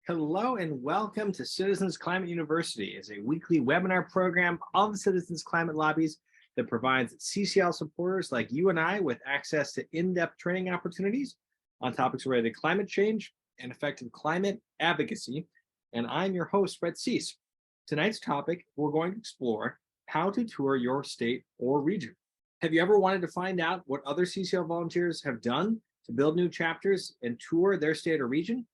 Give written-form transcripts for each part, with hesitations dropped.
Hello and welcome to Citizens Climate University, is a weekly webinar program of Citizens Climate Lobbies that provides CCL supporters like you and I with access to in-depth training opportunities on topics related to climate change and effective climate advocacy. And I'm your host, Brett Cease. Tonight's topic, we're going to explore how to tour your state or region. Have you ever wanted to find out what other CCL volunteers have done to build new chapters and tour their state or region?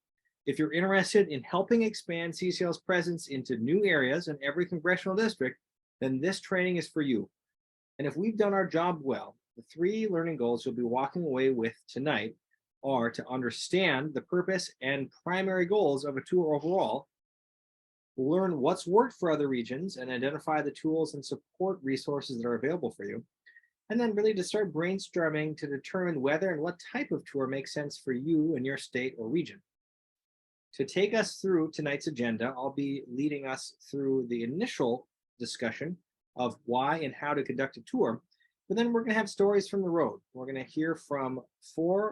If you're interested in helping expand CCL's presence into new areas in every congressional district, then this training is for you. And if we've done our job well, the 3 learning goals you'll be walking away with tonight are to understand the purpose and primary goals of a tour overall, learn what's worked for other regions and identify the tools and support resources that are available for you, and then really to start brainstorming to determine whether and what type of tour makes sense for you and your state or region. To take us through tonight's agenda, I'll be leading us through the initial discussion of why and how to conduct a tour, but then we're going to have stories from the road. We're going to hear from 5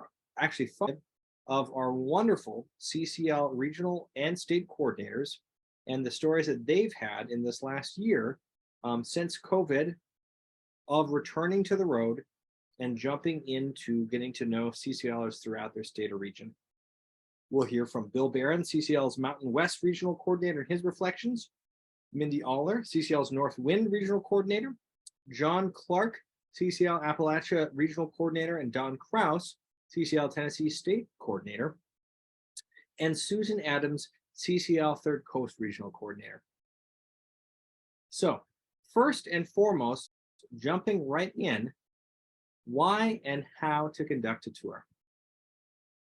of our wonderful CCL regional and state coordinators and the stories that they've had in this last year since COVID of returning to the road and jumping into getting to know CCLers throughout their state or region. We'll hear from Bill Barron, CCL's Mountain West Regional Coordinator, and his reflections. Mindy Aller, CCL's North Wind Regional Coordinator. John Clark, CCL Appalachia Regional Coordinator, and Don Kraus, CCL Tennessee State Coordinator. And Susan Adams, CCL Third Coast Regional Coordinator. So, first and foremost, jumping right in, why and how to conduct a tour.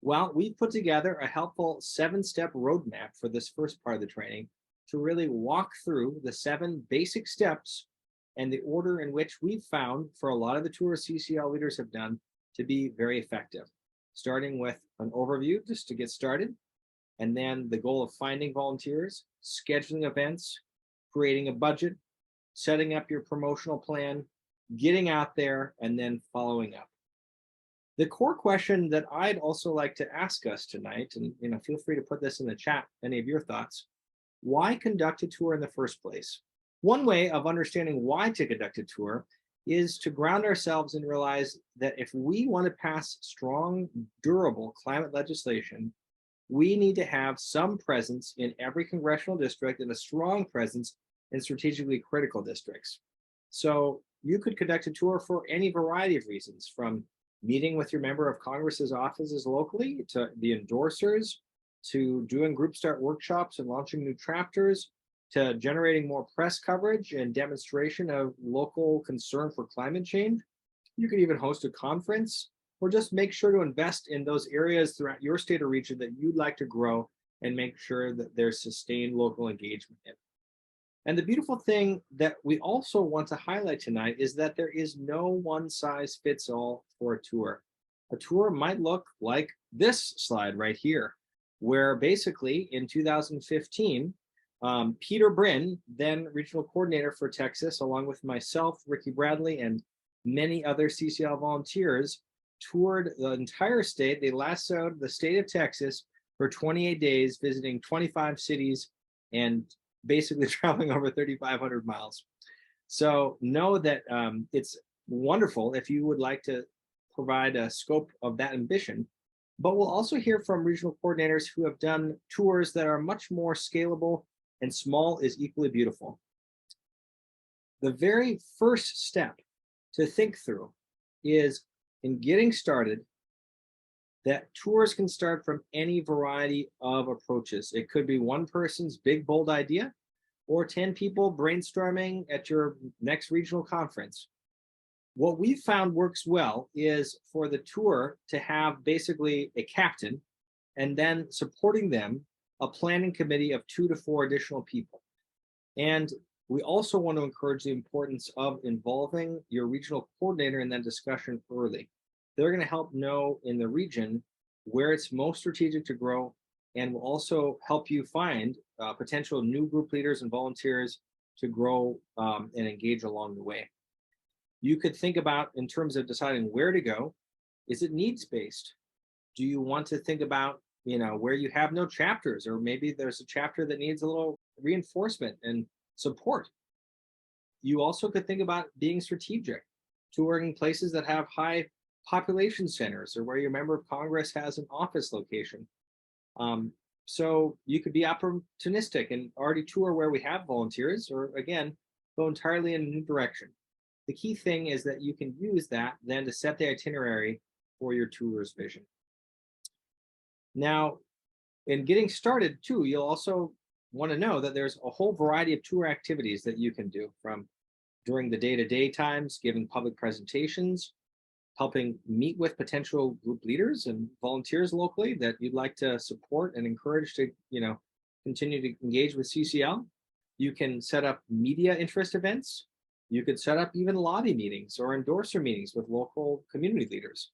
Well, we put together a helpful 7-step roadmap for this first part of the training to really walk through the 7 basic steps and the order in which we've found for a lot of the tours CCL leaders have done to be very effective. Starting with an overview just to get started, and then the goal of finding volunteers, scheduling events, creating a budget, setting up your promotional plan, getting out there, and then following up. The core question that I'd also like to ask us tonight, and feel free to put this in the chat, any of your thoughts, why conduct a tour in the first place? One way of understanding why to conduct a tour is to ground ourselves and realize that if we want to pass strong, durable climate legislation, we need to have some presence in every congressional district and a strong presence in strategically critical districts. So you could conduct a tour for any variety of reasons, from meeting with your member of Congress's offices locally, to the endorsers, to doing group start workshops and launching new chapters, to generating more press coverage and demonstration of local concern for climate change. You could even host a conference, or just make sure to invest in those areas throughout your state or region that you'd like to grow and make sure that there's sustained local engagement in. And the beautiful thing that we also want to highlight tonight is that there is no one-size-fits-all for a tour. A tour might look like this slide right here, where basically in 2015, Peter Bryn, then regional coordinator for Texas, along with myself, Ricky Bradley, and many other CCL volunteers, toured the entire state. They lassoed the state of Texas for 28 days, visiting 25 cities and basically traveling over 3,500 miles. So know that it's wonderful if you would like to provide a scope of that ambition, but we'll also hear from regional coordinators who have done tours that are much more scalable, and small is equally beautiful. The very first step to think through is, in getting started, that tours can start from any variety of approaches. It could be one person's big, bold idea, or 10 people brainstorming at your next regional conference. What we've found works well is for the tour to have basically a captain, and then supporting them, a planning committee of 2 to 4 additional people. And we also want to encourage the importance of involving your regional coordinator in that discussion early. They're going to help know in the region where it's most strategic to grow, and will also help you find potential new group leaders and volunteers to grow and engage along the way. You could think about, in terms of deciding where to go, is it needs-based? Do you want to think about where you have no chapters, or maybe there's a chapter that needs a little reinforcement and support. You also could think about being strategic, touring places that have high population centers or where your member of Congress has an office location. So you could be opportunistic and already tour where we have volunteers, or again, go entirely in a new direction. The key thing is that you can use that then to set the itinerary for your tour's vision. Now, in getting started too, you'll also want to know that there's a whole variety of tour activities that you can do, from during the day-to-day times, giving public presentations, helping meet with potential group leaders and volunteers locally that you'd like to support and encourage to, continue to engage with CCL. You can set up media interest events. You could set up even lobby meetings or endorser meetings with local community leaders.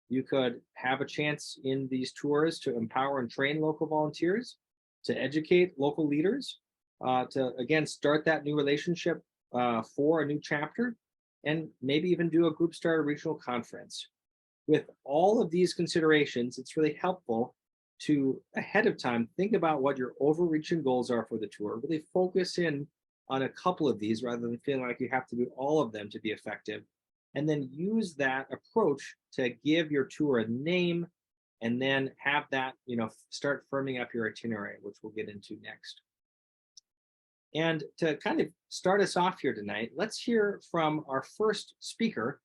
You could have a chance in these tours to empower and train local volunteers, to educate local leaders, to again start that new relationship for a new chapter, and maybe even do a group start regional conference. With all of these considerations, it's really helpful to ahead of time think about what your overreaching goals are for the tour. Really focus in on a couple of these rather than feeling like you have to do all of them to be effective. And then use that approach to give your tour a name, and then have that, start firming up your itinerary, which we'll get into next. And to kind of start us off here tonight, let's hear from our first speaker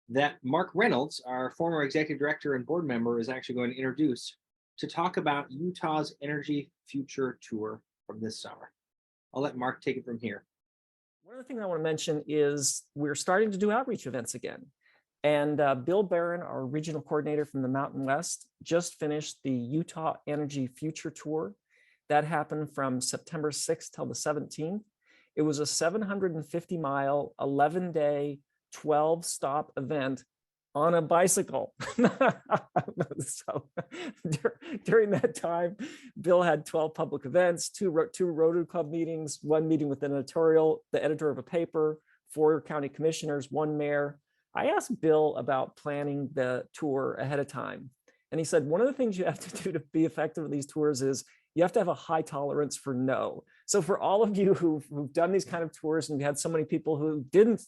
that Mark Reynolds, our former executive director and board member, is actually going to introduce to talk about Utah's Energy Future Tour from this summer. I'll let Mark take it from here. One of the things I want to mention is we're starting to do outreach events again. And Bill Barron, our regional coordinator from the Mountain West, just finished the Utah Energy Future Tour. That happened from September 6th till the 17th. It was a 750-mile, 11-day, 12-stop event on a bicycle. So during that time, Bill had 12 public events, two Rotary Club meetings, one meeting with an editorial, the editor of a paper, 4 county commissioners, 1 mayor. I asked Bill about planning the tour ahead of time. And he said, one of the things you have to do to be effective at these tours is you have to have a high tolerance for no. So for all of you who've done these kind of tours, and you had so many people who didn't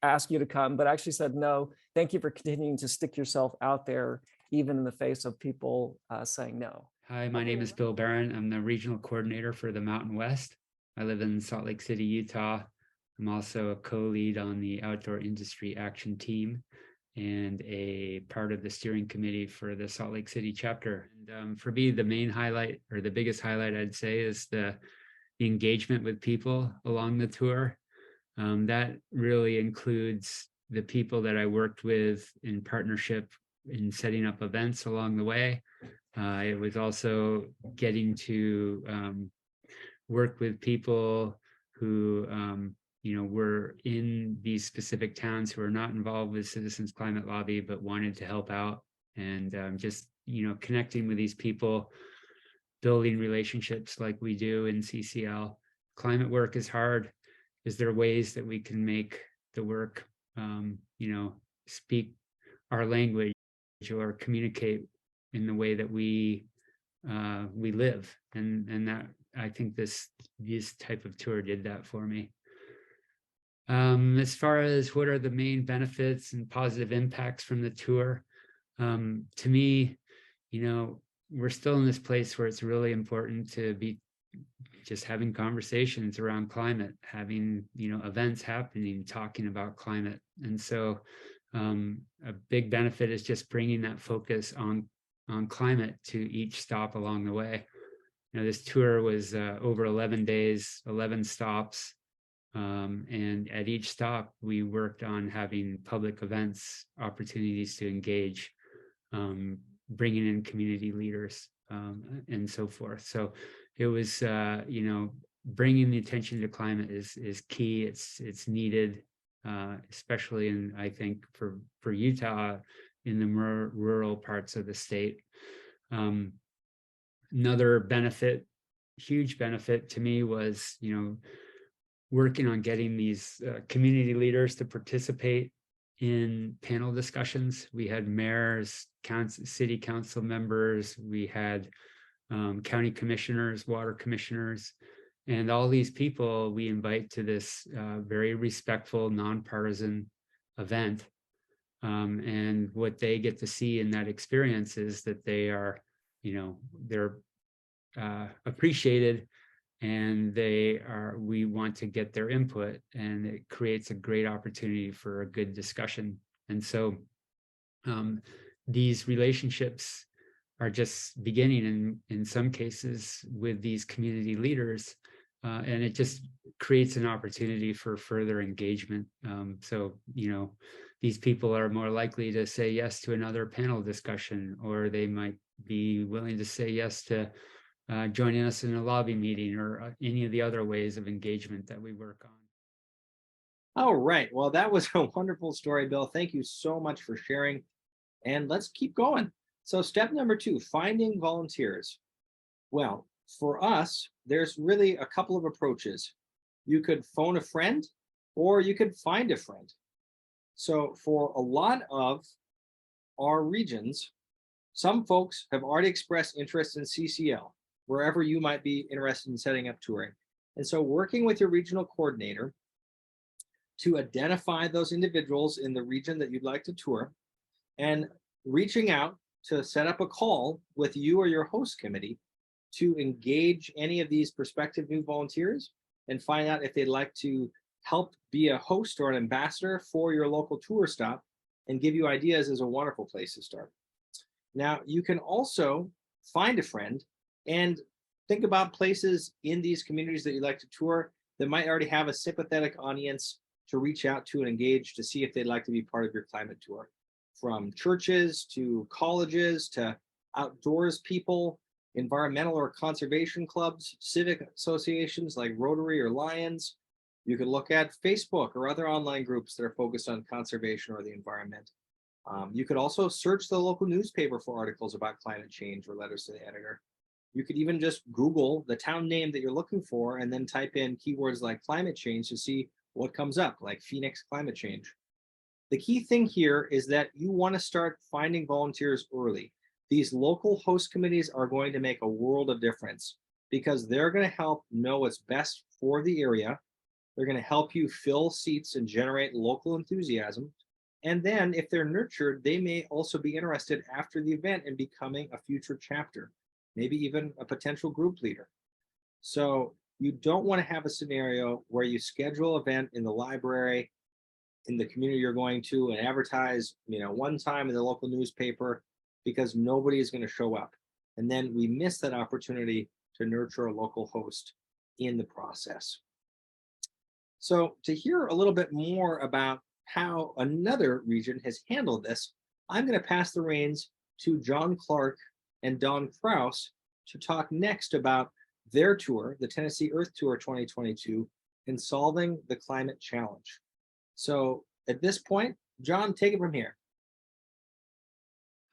ask you to come, but actually said no, thank you for continuing to stick yourself out there, even in the face of people saying no. Hi, my name is Bill Barron. I'm the regional coordinator for the Mountain West. I live in Salt Lake City, Utah. I'm also a co-lead on the Outdoor Industry Action Team and a part of the steering committee for the Salt Lake City chapter. And for me, the main highlight, or the biggest highlight I'd say, is the engagement with people along the tour. That really includes the people that I worked with in partnership in setting up events along the way. It was also getting to work with people who were in these specific towns who are not involved with Citizens Climate Lobby, but wanted to help out, and just, connecting with these people, building relationships like we do in CCL. Climate work is hard. Is there ways that we can make the work, speak our language or communicate in the way that we live? And that, I think this type of tour did that for me. As far as what are the main benefits and positive impacts from the tour, to me, we're still in this place where it's really important to be just having conversations around climate, having, events happening, talking about climate. And so a big benefit is just bringing that focus on climate to each stop along the way. This tour was over 11 days, 11 stops. And at each stop, we worked on having public events, opportunities to engage, bringing in community leaders, and so forth. So it was, bringing the attention to climate is key. It's needed, especially in, I think, for Utah in the more rural parts of the state. Another benefit, huge benefit to me, was, working on getting these community leaders to participate in panel discussions. We had mayors, city council members, we had county commissioners, water commissioners, and all these people we invite to this very respectful, nonpartisan event. And what they get to see in that experience is that they are, they're appreciated, and we want to get their input, and it creates a great opportunity for a good discussion. And so these relationships are just beginning in some cases with these community leaders, and it just creates an opportunity for further engagement. So, these people are more likely to say yes to another panel discussion, or they might be willing to say yes to joining us in a lobby meeting, or any of the other ways of engagement that we work on. All right. Well, that was a wonderful story, Bill. Thank you so much for sharing. And let's keep going. So step number 2, finding volunteers. Well, for us, there's really a couple of approaches. You could phone a friend, or you could find a friend. So for a lot of our regions, some folks have already expressed interest in CCL, wherever you might be interested in setting up touring. And so working with your regional coordinator to identify those individuals in the region that you'd like to tour, and reaching out to set up a call with you or your host committee to engage any of these prospective new volunteers and find out if they'd like to help be a host or an ambassador for your local tour stop, and give you ideas, is a wonderful place to start. Now, you can also find a friend and think about places in these communities that you'd like to tour that might already have a sympathetic audience to reach out to and engage to see if they'd like to be part of your climate tour. From churches to colleges to outdoors people, environmental or conservation clubs, civic associations like Rotary or Lions. You can look at Facebook or other online groups that are focused on conservation or the environment. You could also search the local newspaper for articles about climate change or letters to the editor. You could even just Google the town name that you're looking for and then type in keywords like climate change to see what comes up, like Phoenix climate change. The key thing here is that you want to start finding volunteers early. These local host committees are going to make a world of difference because they're going to help know what's best for the area. They're going to help you fill seats and generate local enthusiasm. And then if they're nurtured, they may also be interested after the event in becoming a future chapter, maybe even a potential group leader. So you don't want to have a scenario where you schedule an event in the library, in the community you're going to, and advertise, one time in the local newspaper, because nobody is going to show up. And then we miss that opportunity to nurture a local host in the process. So to hear a little bit more about how another region has handled this, I'm going to pass the reins to John Clark and Don Kraus to talk next about their tour, the Tennessee Earth Tour 2022, and solving the climate challenge. So at this point, John, take it from here.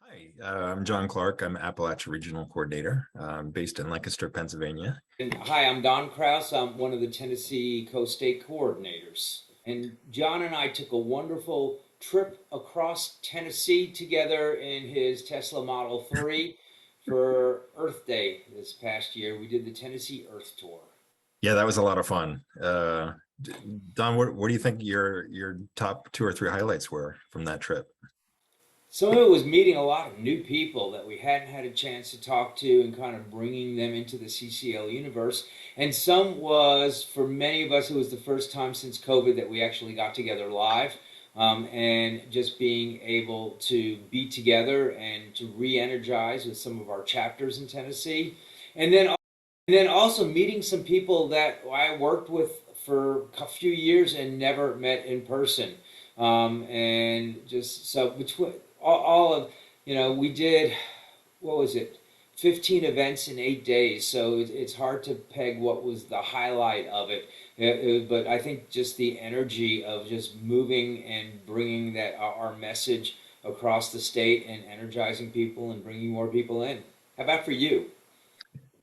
Hi, I'm John Clark. I'm Appalachia Regional Coordinator. I'm based in Lancaster, Pennsylvania. And hi, I'm Don Kraus. I'm one of the Tennessee Coast State Coordinators. And John and I took a wonderful trip across Tennessee together in his Tesla Model 3 for Earth Day this past year. We did the Tennessee Earth Tour. Yeah, that was a lot of fun. Don, what do you think your top 2 or 3 highlights were from that trip? Some of it was meeting a lot of new people that we hadn't had a chance to talk to and kind of bringing them into the CCL universe. And some was, for many of us, it was the first time since COVID that we actually got together live. And just being able to be together and to re-energize with some of our chapters in Tennessee. And then also meeting some people that I worked with for a few years and never met in person. And just so between all of, we did, 15 events in 8 days. So it's hard to peg what was the highlight of it. But I think just the energy of just moving and bringing that our message across the state and energizing people and bringing more people in. How about for you?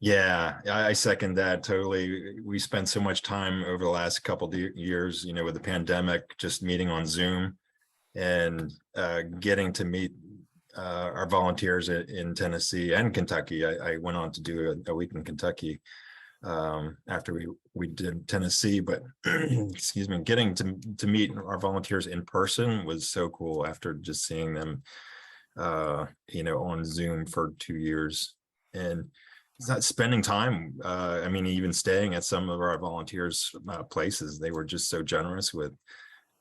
Yeah, I second that totally. We spent so much time over the last couple of years, with the pandemic, just meeting on Zoom. and getting to meet our volunteers in Tennessee and Kentucky. I went on to do a week in Kentucky after we did Tennessee, but excuse me, getting to meet our volunteers in person was so cool after just seeing them on Zoom for 2 years. And it's not spending time. I mean, even staying at some of our volunteers' places, they were just so generous with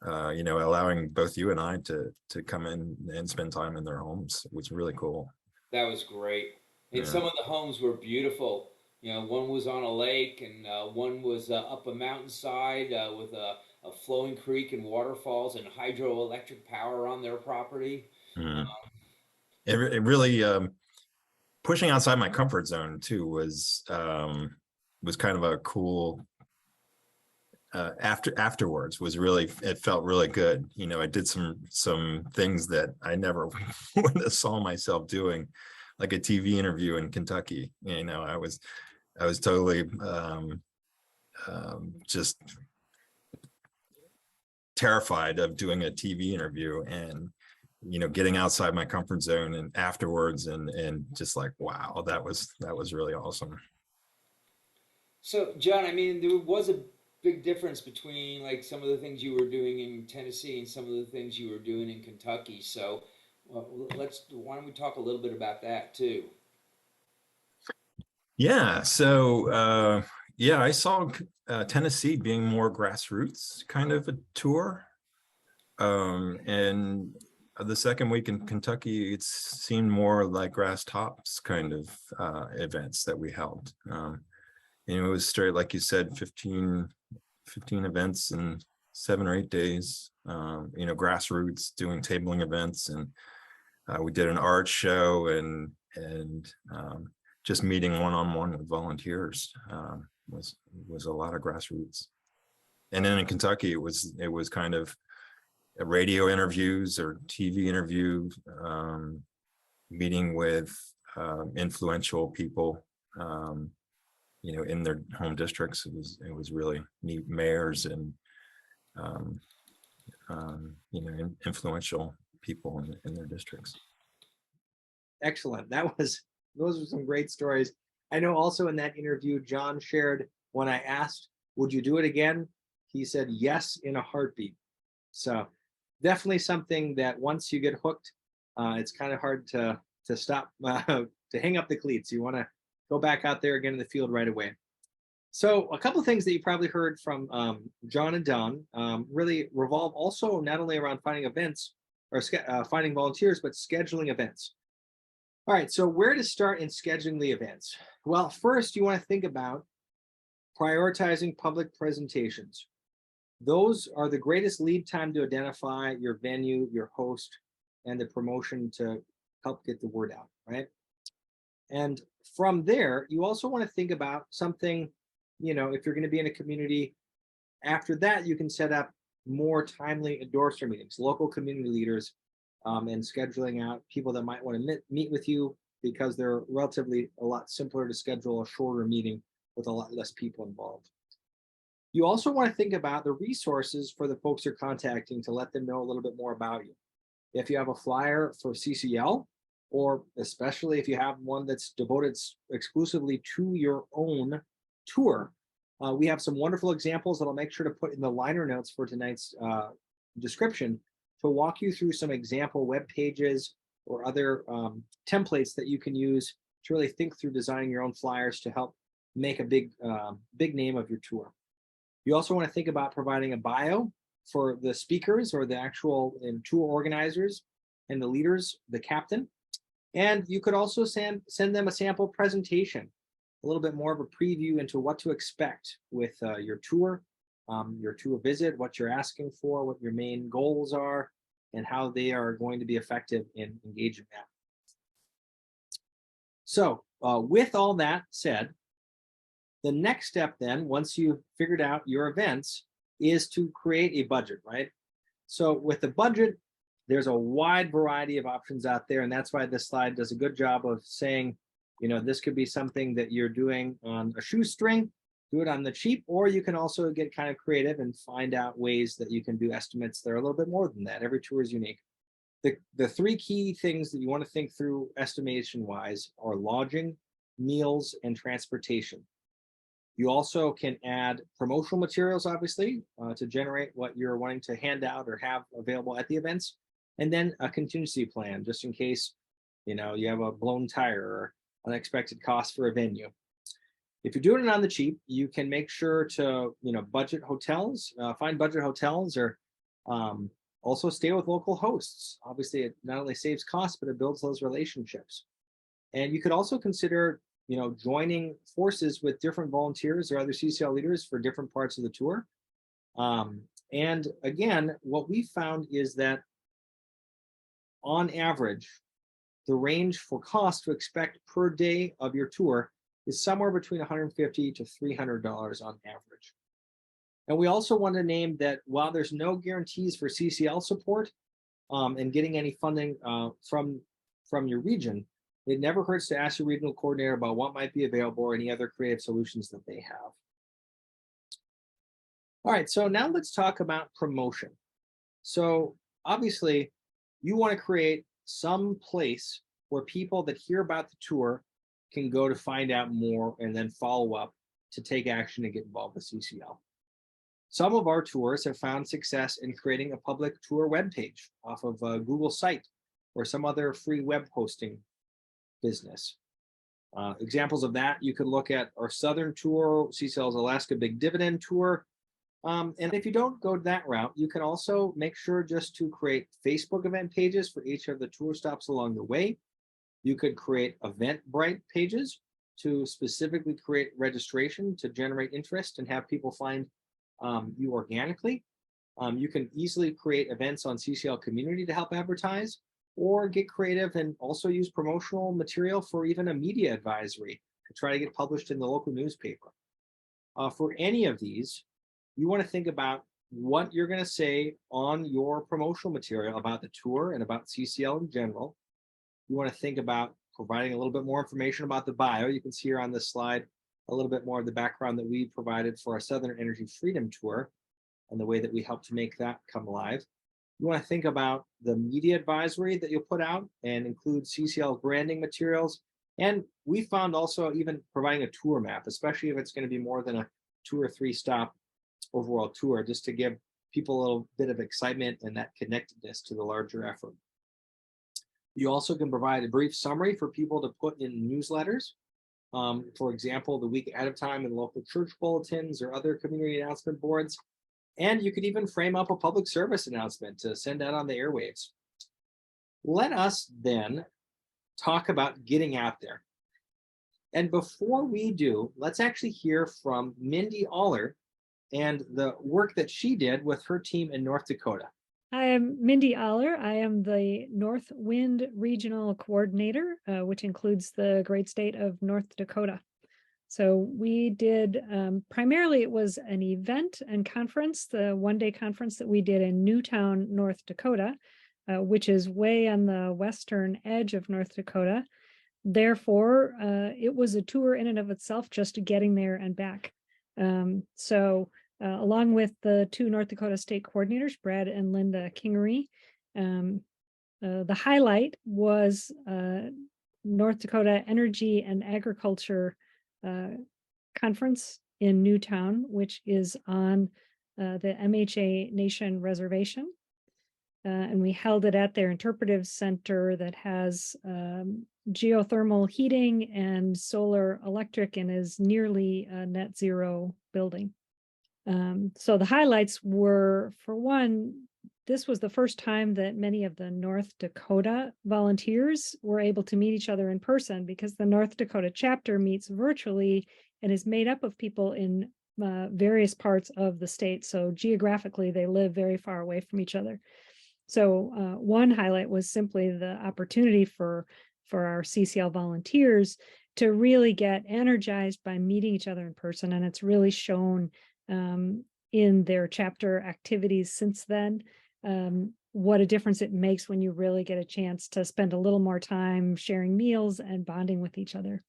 allowing both you and I to come in and spend time in their homes, which was really cool. That was great. And some of the homes were beautiful. One was on a lake, and one was up a mountainside with a flowing creek and waterfalls and hydroelectric power on their property. It really pushing outside my comfort zone too was kind of a cool. Afterwards was really, it felt really good. I did some things that I never would have saw myself doing, like a TV interview in Kentucky. I was totally just terrified of doing a TV interview, and getting outside my comfort zone and afterwards and just like, wow, that was really awesome. So John, I mean, there was a big difference between like some of the things you were doing in Tennessee and some of the things you were doing in Kentucky. So why don't we talk a little bit about that too? Yeah. So I saw Tennessee being more grassroots kind of a tour. And the second week in Kentucky, it seemed more like grass tops kind of events that we held. It was straight, like you said, 15 events in 7 or 8 days, grassroots, doing tabling events. And we did an art show and just meeting one-on-one with volunteers was a lot of grassroots. And then in Kentucky, it was kind of radio interviews or TV interviews, meeting with influential people, in their home districts. It was really neat, mayors and influential people in their districts. Excellent. Those were some great stories. I know also in that interview, John shared, when I asked, would you do it again? He said, yes, in a heartbeat. So definitely something that once you get hooked, it's kind of hard to stop, to hang up the cleats. You want to go back out there again in the field right away. So a couple of things that you probably heard from John and Don really revolve also not only around finding events or finding volunteers, but scheduling events. All right, so where to start in scheduling the events? Well, first you want to think about prioritizing public presentations. Those are the greatest lead time to identify your venue, your host, and the promotion to help get the word out, right? And from there, you also want to think about something, if you're going to be in a community, after that, you can set up more timely endorser meetings, local community leaders, and scheduling out people that might want to meet with you, because they're relatively a lot simpler to schedule a shorter meeting with a lot less people involved. You also want to think about the resources for the folks you're contacting to let them know a little bit more about you. If you have a flyer for CCL, or especially if you have one that's devoted exclusively to your own tour, we have some wonderful examples that I'll make sure to put in the liner notes for tonight's description to walk you through some example web pages or other templates that you can use to really think through designing your own flyers to help make a big name of your tour. You also want to think about providing a bio for the speakers or the actual tour organizers and the leaders, the captain. And you could also send them a sample presentation, a little bit more of a preview into what to expect with your tour visit, what you're asking for, what your main goals are, and how they are going to be effective in engaging that. So with all that said, the next step then, once you've figured out your events, is to create a budget, right? So with the budget, there's a wide variety of options out there, and that's why this slide does a good job of saying, this could be something that you're doing on a shoestring, do it on the cheap, or you can also get kind of creative and find out ways that you can do estimates that are a little bit more than that. Every tour is unique. The three key things that you want to think through estimation wise are lodging, meals, and transportation. You also can add promotional materials, obviously, to generate what you're wanting to hand out or have available at the events, and then a contingency plan just in case, you have a blown tire or unexpected cost for a venue. If you're doing it on the cheap, you can make sure to, budget hotels, find budget hotels, or also stay with local hosts. Obviously, it not only saves costs, but it builds those relationships. And you could also consider, joining forces with different volunteers or other CCL leaders for different parts of the tour. And again, what we found is that on average, the range for cost to expect per day of your tour is somewhere between $150 to $300 on average. And we also want to name that while there's no guarantees for CCL support and getting any funding from your region, it never hurts to ask your regional coordinator about what might be available or any other creative solutions that they have. All right, so now let's talk about promotion. So obviously, you want to create some place where people that hear about the tour can go to find out more and then follow up to take action to get involved with CCL. Some of our tours have found success in creating a public tour webpage off of a Google site or some other free web hosting business. Examples of that, you could look at our Southern Tour, CCL's Alaska Big Dividend Tour. And if you don't go that route, you can also make sure just to create Facebook event pages for each of the tour stops along the way. You could create Eventbrite pages to specifically create registration to generate interest and have people find you organically. You can easily create events on CCL Community to help advertise, or get creative and also use promotional material for even a media advisory to try to get published in the local newspaper. For any of these, you want to think about what you're going to say on your promotional material about the tour and about CCL in general. You want to think about providing a little bit more information about the bio. You can see here on this slide a little bit more of the background that we provided for our Southern Energy Freedom Tour and the way that we helped to make that come alive. You want to think about the media advisory that you'll put out and include CCL branding materials. And we found also even providing a tour map, especially if it's going to be more than a 2 or 3 stop overall tour, just to give people a little bit of excitement and that connectedness to the larger effort. You also can provide a brief summary for people to put in newsletters. For example, the week ahead of time in local church bulletins or other community announcement boards. And you could even frame up a public service announcement to send out on the airwaves. Let us then talk about getting out there. And before we do, let's actually hear from Mindy Aller and the work that she did with her team in North Dakota. I am Mindy Aller. I am the North Wind Regional Coordinator, which includes the great state of North Dakota. So we did, primarily it was an event and conference, the one-day conference that we did in Newtown, North Dakota, which is way on the western edge of North Dakota. Therefore, it was a tour in and of itself, just getting there and back. Along with the 2 North Dakota state coordinators, Brad and Linda Kingery, the highlight was North Dakota Energy and Agriculture conference in Newtown, which is on the MHA Nation Reservation. And we held it at their interpretive center that has geothermal heating and solar electric and is nearly a net zero building. So the highlights were, for one, this was the first time that many of the North Dakota volunteers were able to meet each other in person, because the North Dakota chapter meets virtually and is made up of people in various parts of the state. So geographically, they live very far away from each other. So one highlight was simply the opportunity for our CCL volunteers to really get energized by meeting each other in person. And it's really shown in their chapter activities since then, what a difference it makes when you really get a chance to spend a little more time sharing meals and bonding with each other.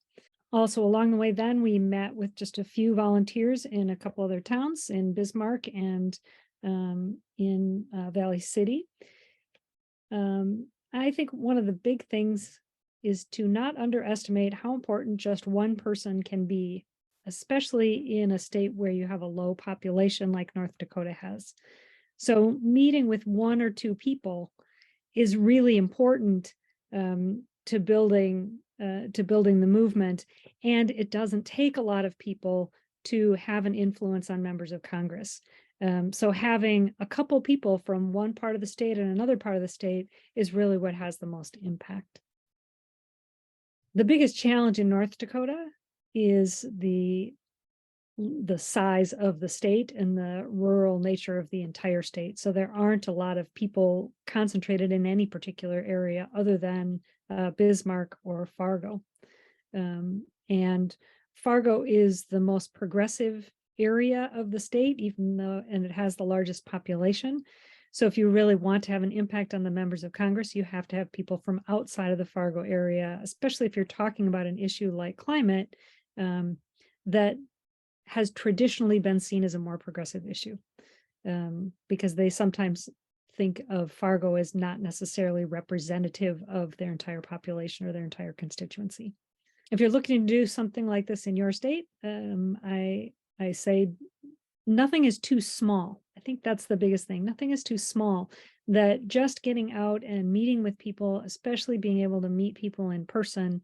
Also along the way, then we met with just a few volunteers in a couple other towns in Bismarck and in Valley City. I think one of the big things is to not underestimate how important just one person can be, especially in a state where you have a low population like North Dakota has. So meeting with one or two people is really important to building the movement, and it doesn't take a lot of people to have an influence on members of Congress. So having a couple people from one part of the state and another part of the state is really what has the most impact. The biggest challenge in North Dakota is the size of the state and the rural nature of the entire state. So there aren't a lot of people concentrated in any particular area other than Bismarck or Fargo. And Fargo is the most progressive area of the state, even though, and it has the largest population. So if you really want to have an impact on the members of Congress, you have to have people from outside of the Fargo area, especially if you're talking about an issue like climate that has traditionally been seen as a more progressive issue, because they sometimes think of Fargo as not necessarily representative of their entire population or their entire constituency. If you're looking to do something like this in your state, I say nothing is too small. I think that's the biggest thing. Nothing is too small. That just getting out and meeting with people, especially being able to meet people in person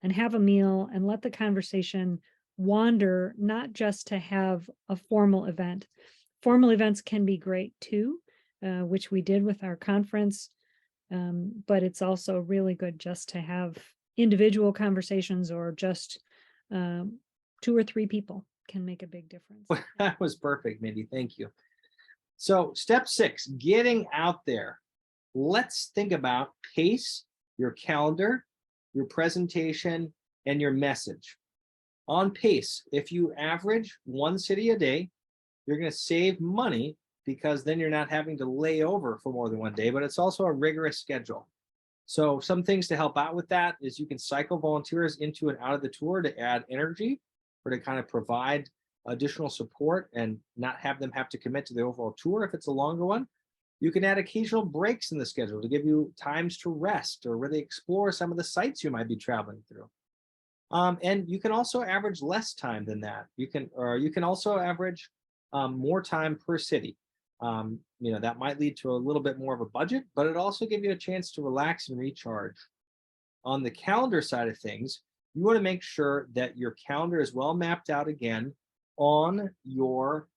and have a meal and let the conversation wander, not just to have a formal event. Formal events can be great too, which we did with our conference, but it's also really good just to have individual conversations, or just 2 or 3 people can make a big difference. That was perfect, Mindy. Thank you. So step 6, getting out there. Let's think about pace, your calendar, your presentation, and your message. On pace, if you average 1 city a day, you're going to save money, because then you're not having to lay over for more than 1 day, but it's also a rigorous schedule. So some things to help out with that is you can cycle volunteers into and out of the tour to add energy, or to kind of provide additional support and not have them have to commit to the overall tour if it's a longer one. You can add occasional breaks in the schedule to give you times to rest or really explore some of the sites you might be traveling through. And you can also average less time than that. You can also average more time per city. That might lead to a little bit more of a budget, but it also gives you a chance to relax and recharge. On the calendar side of things, you want to make sure that your calendar is well mapped out again on your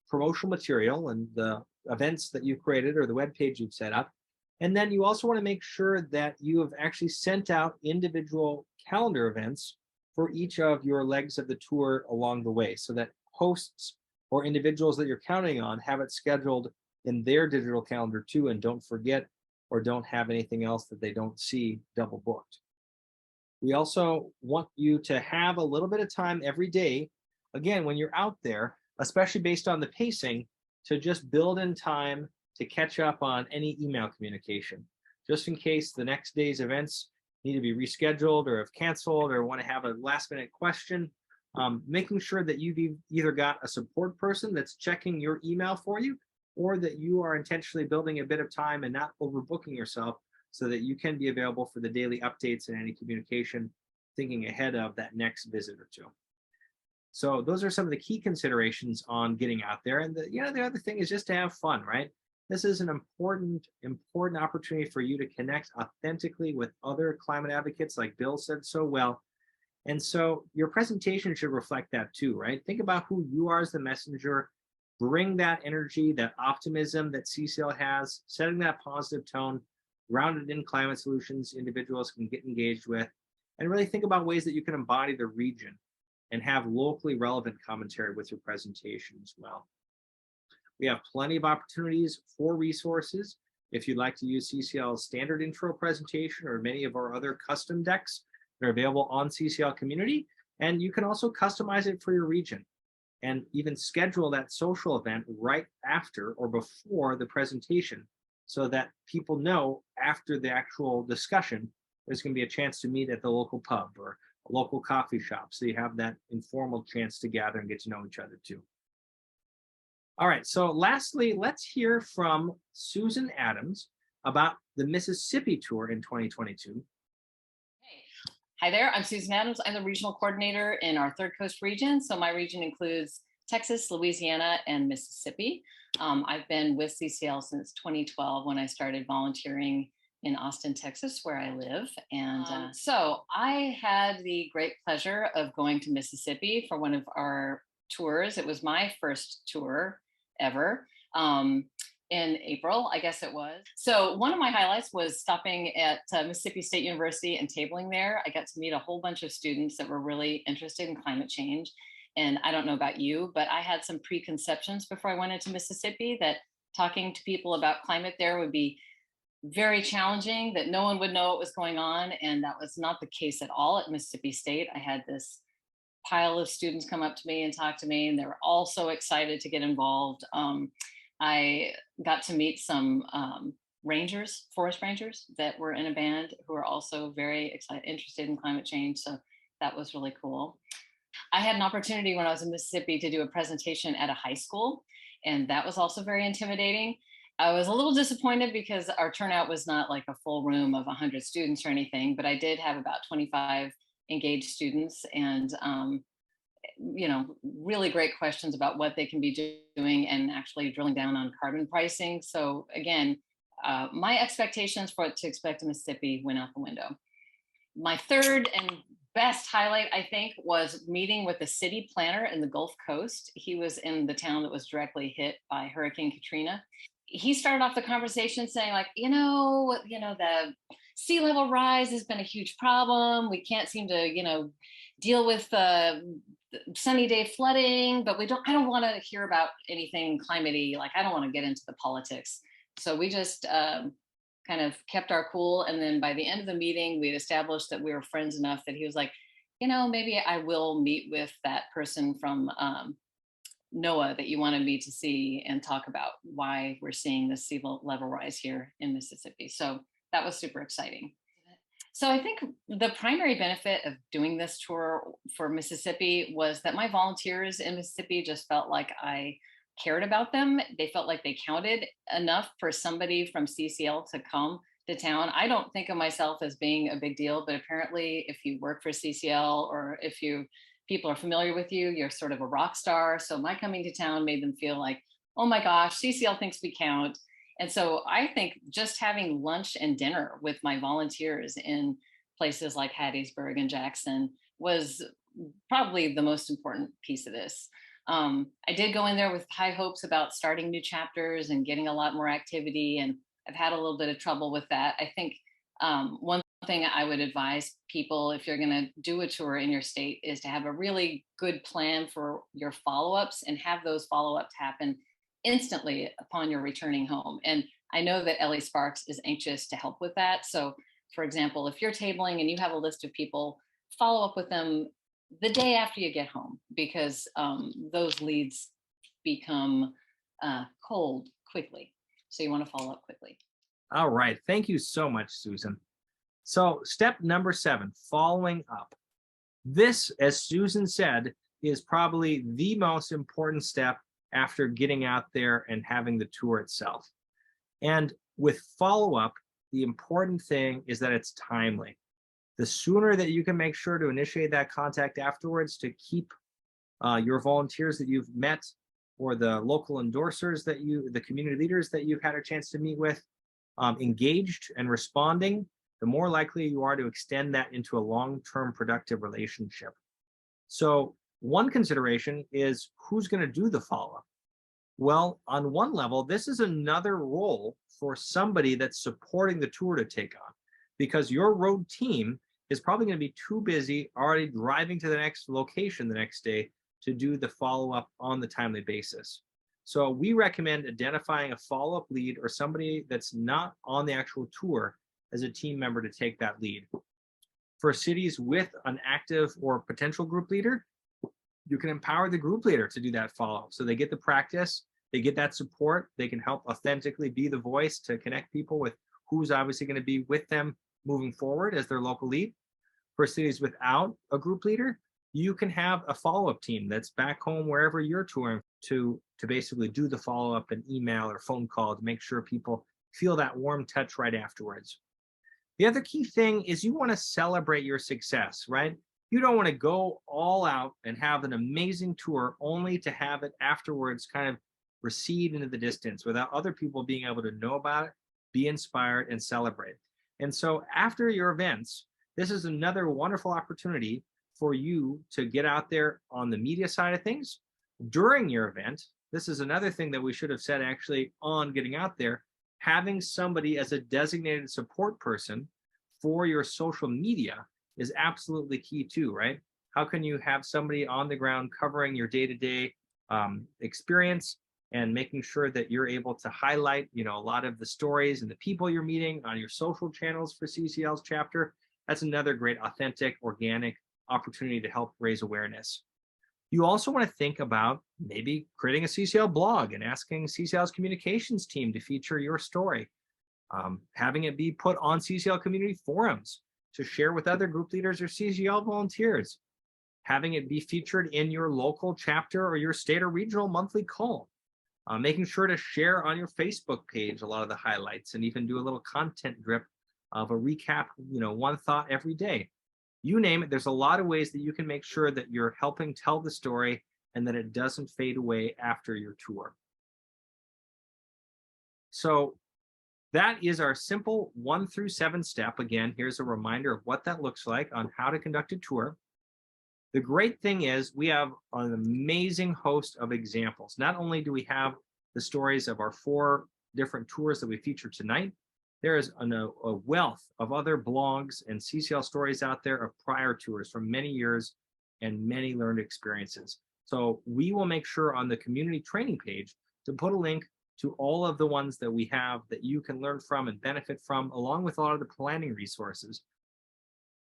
promotional material and the events that you've created or the web page you've set up. And then you also want to make sure that you have actually sent out individual calendar events for each of your legs of the tour along the way, so that hosts or individuals that you're counting on have it scheduled in their digital calendar too, and don't forget or don't have anything else that they don't see double booked. We also want you to have a little bit of time every day, again, when you're out there, especially based on the pacing, to just build in time to catch up on any email communication, just in case the next day's events need to be rescheduled or have canceled or want to have a last minute question. Making sure that you've either got a support person that's checking your email for you, or that you are intentionally building a bit of time and not overbooking yourself, so that you can be available for the daily updates and any communication, thinking ahead of that next visit or two. So those are some of the key considerations on getting out there. And the other thing is just to have fun, right? This is an important opportunity for you to connect authentically with other climate advocates, like Bill said so well. And so your presentation should reflect that too, right? Think about who you are as the messenger. Bring that energy, that optimism that CCL has, setting that positive tone, grounded in climate solutions individuals can get engaged with, and really think about ways that you can embody the region and have locally relevant commentary with your presentation as well. We have plenty of opportunities for resources. If you'd like to use CCL's standard intro presentation or many of our other custom decks, they're available on CCL Community, and you can also customize it for your region and even schedule that social event right after or before the presentation, so that people know after the actual discussion, there's going to be a chance to meet at the local pub or a local coffee shop. So you have that informal chance to gather and get to know each other too. All right, so lastly, let's hear from Susan Adams about the Mississippi tour in 2022. Hi there, I'm Susan Adams. I'm the regional coordinator in our Third Coast region. So my region includes Texas, Louisiana, and Mississippi. I've been with CCL since 2012 when I started volunteering in Austin, Texas, where I live. And so I had the great pleasure of going to Mississippi for one of our tours. It was my first tour ever. In April, I guess it was. So one of my highlights was stopping at Mississippi State University and tabling there. I got to meet a whole bunch of students that were really interested in climate change. And I don't know about you, but I had some preconceptions before I went into Mississippi that talking to people about climate there would be very challenging, that no one would know what was going on. And that was not the case at all at Mississippi State. I had this pile of students come up to me and talk to me, and they were all so excited to get involved. I got to meet some rangers, forest rangers that were in a band who are also very interested in climate change. So that was really cool. I had an opportunity when I was in Mississippi to do a presentation at a high school, and that was also very intimidating. I was a little disappointed because our turnout was not like a full room of 100 students or anything, but I did have about 25 engaged students, and really great questions about what they can be doing and actually drilling down on carbon pricing. So again, my expectations for what to expect in Mississippi went out the window. My third and best highlight, I think, was meeting with the city planner in the Gulf Coast. He was in the town that was directly hit by Hurricane Katrina. He started off the conversation saying, like, the sea level rise has been a huge problem. We can't seem to, deal with sunny day flooding, but I don't want to hear about anything climate-y. Like, I don't want to get into the politics. So we just kind of kept our cool. And then by the end of the meeting, we'd established that we were friends enough that he was like, maybe I will meet with that person from NOAA that you wanted me to see and talk about why we're seeing this sea level rise here in Mississippi. So that was super exciting. So I think the primary benefit of doing this tour for Mississippi was that my volunteers in Mississippi just felt like I cared about them. They felt like they counted enough for somebody from CCL to come to town. I don't think of myself as being a big deal, but apparently if you work for CCL or if people are familiar with you, you're sort of a rock star. So my coming to town made them feel like, oh my gosh, CCL thinks we count. And so I think just having lunch and dinner with my volunteers in places like Hattiesburg and Jackson was probably the most important piece of this. I did go in there with high hopes about starting new chapters and getting a lot more activity, and I've had a little bit of trouble with that. I think one thing I would advise people, if you're going to do a tour in your state, is to have a really good plan for your follow-ups and have those follow-ups happen instantly upon your returning home. And I know that Ellie Sparks is anxious to help with that. So for example, if you're tabling and you have a list of people, follow up with them the day after you get home, because those leads become cold quickly. So you want to follow up quickly. All right. Thank you so much, Susan. So step number 7, following up. This, as Susan said, is probably the most important step after getting out there and having the tour itself. And with follow-up, the important thing is that it's timely. The sooner that you can make sure to initiate that contact afterwards to keep your volunteers that you've met or the local endorsers that the community leaders that you've had a chance to meet with engaged and responding, the more likely you are to extend that into a long-term productive relationship. So one consideration is who's going to do the follow-up. Well, on one level, this is another role for somebody that's supporting the tour to take on, because your road team is probably going to be too busy already driving to the next location the next day to do the follow-up on the timely basis. So we recommend identifying a follow-up lead or somebody that's not on the actual tour as a team member to take that lead. For cities with an active or potential group leader, you can empower the group leader to do that follow-up. So they get the practice, they get that support, they can help authentically be the voice to connect people with who's obviously going to be with them moving forward as their local lead. For cities without a group leader, you can have a follow-up team that's back home wherever you're touring to basically do the follow-up and email or phone call to make sure people feel that warm touch right afterwards. The other key thing is you want to celebrate your success, right? You don't want to go all out and have an amazing tour only to have it afterwards kind of recede into the distance without other people being able to know about it, be inspired, and celebrate. And so after your events, this is another wonderful opportunity for you to get out there on the media side of things. During your event, this is another thing that we should have said actually on getting out there, having somebody as a designated support person for your social media is absolutely key too, right? How can you have somebody on the ground covering your day-to-day experience and making sure that you're able to highlight, a lot of the stories and the people you're meeting on your social channels for CCL's chapter? That's another great, authentic, organic opportunity to help raise awareness. You also want to think about maybe creating a CCL blog and asking CCL's communications team to feature your story, having it be put on CCL community forums to share with other group leaders or CCL volunteers, having it be featured in your local chapter or your state or regional monthly call, making sure to share on your Facebook page a lot of the highlights and even do a little content drip of a recap, one thought every day. You name it, there's a lot of ways that you can make sure that you're helping tell the story and that it doesn't fade away after your tour. So that is our simple 1 through 7 step. Again, here's a reminder of what that looks like on how to conduct a tour. The great thing is we have an amazing host of examples. Not only do we have the stories of our 4 different tours that we featured tonight, there is a wealth of other blogs and CCL stories out there of prior tours from many years and many learned experiences. So we will make sure on the community training page to put a link to all of the ones that we have that you can learn from and benefit from, along with a lot of the planning resources.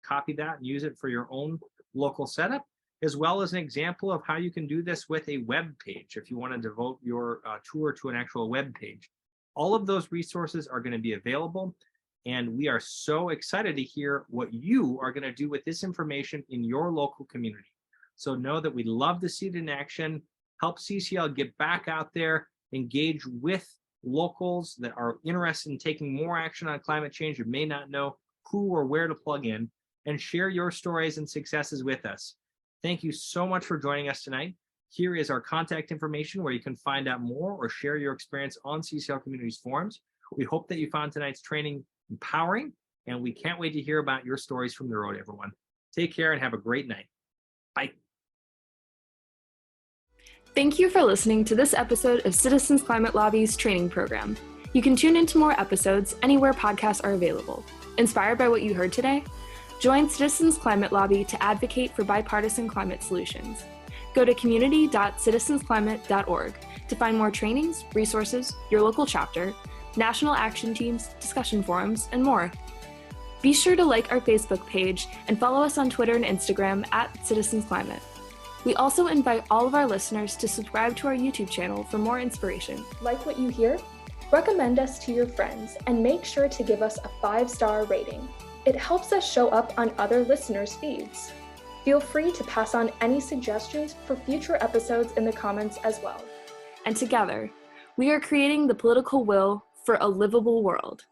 Copy that and use it for your own local setup, as well as an example of how you can do this with a web page if you want to devote your tour to an actual web page. All of those resources are going to be available, and we are so excited to hear what you are going to do with this information in your local community. So know that we'd love to see it in action, help CCL get back out there, engage with locals that are interested in taking more action on climate change and may not know who or where to plug in, and share your stories and successes with us. Thank you so much for joining us tonight. Here is our contact information where you can find out more or share your experience on CCL Communities forums. We hope that you found tonight's training empowering, and we can't wait to hear about your stories from the road, everyone. Take care and have a great night. Bye. Thank you for listening to this episode of Citizens Climate Lobby's training program. You can tune into more episodes anywhere podcasts are available. Inspired by what you heard today? Join Citizens Climate Lobby to advocate for bipartisan climate solutions. Go to community.citizensclimate.org to find more trainings, resources, your local chapter, national action teams, discussion forums, and more. Be sure to like our Facebook page and follow us on Twitter and Instagram @CitizensClimate. We also invite all of our listeners to subscribe to our YouTube channel for more inspiration. Like what you hear? Recommend us to your friends and make sure to give us a 5-star rating. It helps us show up on other listeners' feeds. Feel free to pass on any suggestions for future episodes in the comments as well. And together, we are creating the political will for a livable world.